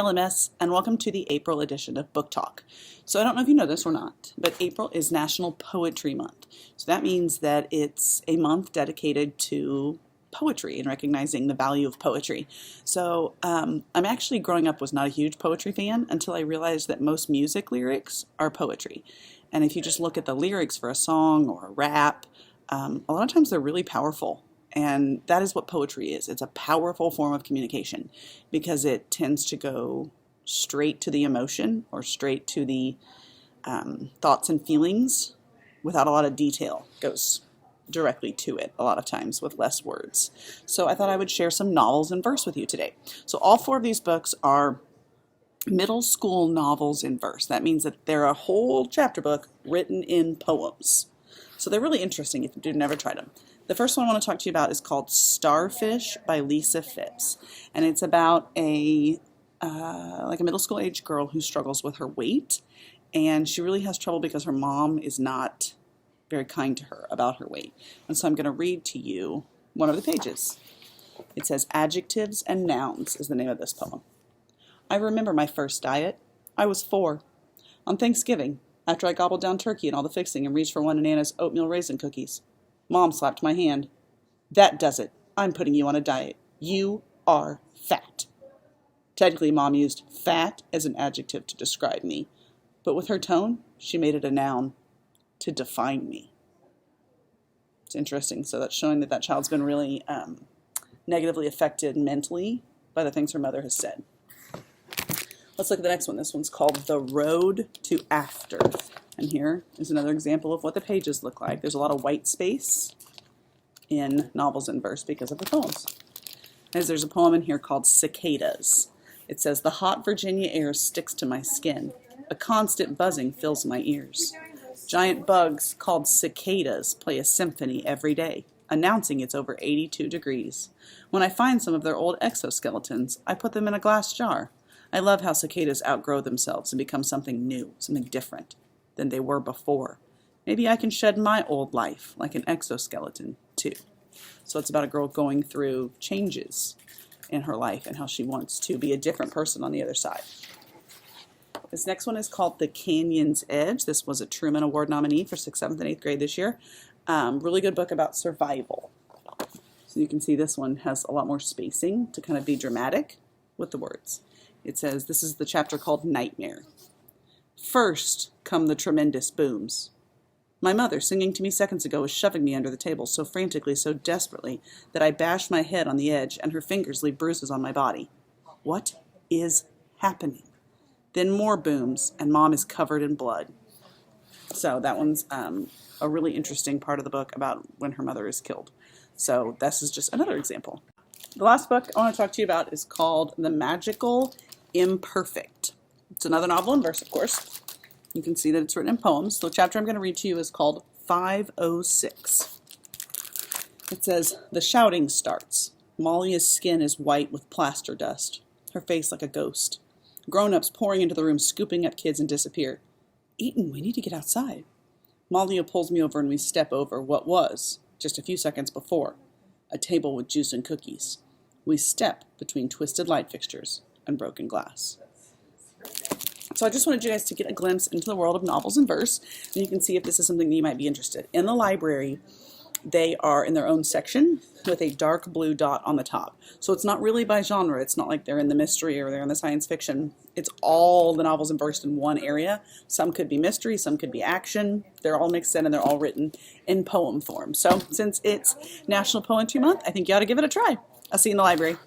LMS, and welcome to the April edition of Book Talk. So I don't know if you know this or not, but April is National Poetry Month. So that means that it's a month dedicated to poetry and recognizing the value of poetry. So I'm actually growing up was not a huge poetry fan until I realized that most music lyrics are poetry. And if you just look at the lyrics for a song or a rap, a lot of times they're really powerful. And that is what poetry is. It's a powerful form of communication because it tends to go straight to the emotion or straight to the thoughts and feelings without a lot of detail. It goes directly to it a lot of times with less words. So I thought I would share some novels in verse with you today. So all four of these books are middle school novels in verse. That means that they're a whole chapter book written in poems. So they're really interesting if you've never tried them. The first one I want to talk to you about is called Starfish by Lisa Phipps. And it's about a middle school age girl who struggles with her weight. And she really has trouble because her mom is not very kind to her about her weight. And so I'm going to read to you one of the pages. It says, Adjectives and Nouns is the name of this poem. I remember my first diet. I was 4. On Thanksgiving, after I gobbled down turkey and all the fixing and reached for one of Nana's oatmeal raisin cookies. Mom slapped my hand. That does it. I'm putting you on a diet. You are fat. Technically, Mom used fat as an adjective to describe me, but with her tone, she made it a noun to define me. It's interesting. So that's showing that that child's been really negatively affected mentally by the things her mother has said. Let's look at the next one. This one's called The Road to After. And here is another example of what the pages look like. There's a lot of white space in novels in verse because of the poems. As there's a poem in here called Cicadas. It says, the hot Virginia air sticks to my skin. A constant buzzing fills my ears. Giant bugs called cicadas play a symphony every day, announcing it's over 82 degrees. When I find some of their old exoskeletons, I put them in a glass jar. I love how cicadas outgrow themselves and become something new, something different than they were before. Maybe I can shed my old life like an exoskeleton too. So it's about a girl going through changes in her life and how she wants to be a different person on the other side. This next one is called The Canyon's Edge. This was a Truman Award nominee for 6th, 7th, and 8th grade this year. Really good book about survival. So you can see this one has a lot more spacing to kind of be dramatic with the words. It says, this is the chapter called Nightmare. First come the tremendous booms. My mother, singing to me seconds ago, was shoving me under the table so frantically, so desperately, that I bashed my head on the edge and her fingers leave bruises on my body. What is happening? Then more booms, and Mom is covered in blood. So that one's a really interesting part of the book about when her mother is killed. So this is just another example. The last book I want to talk to you about is called The Magical Imperfect. It's another novel in verse, of course. You can see that it's written in poems. The chapter I'm going to read to you is called 506. It says, the shouting starts. Malia's skin is white with plaster dust, her face like a ghost. Grown-ups pouring into the room, scooping up kids and disappear. Eaton, we need to get outside. Malia pulls me over and we step over what was, just a few seconds before, a table with juice and cookies. We step between twisted light fixtures and broken glass. So I just wanted you guys to get a glimpse into the world of novels in verse, and you can see if this is something that you might be interested. In the library, they are in their own section with a dark blue dot on the top. So it's not really by genre. It's not like they're in the mystery or they're in the science fiction. It's all the novels in verse in one area. Some could be mystery, some could be action. They're all mixed in and they're all written in poem form. So since it's National Poetry Month, I think you ought to give it a try. I'll see you in the library.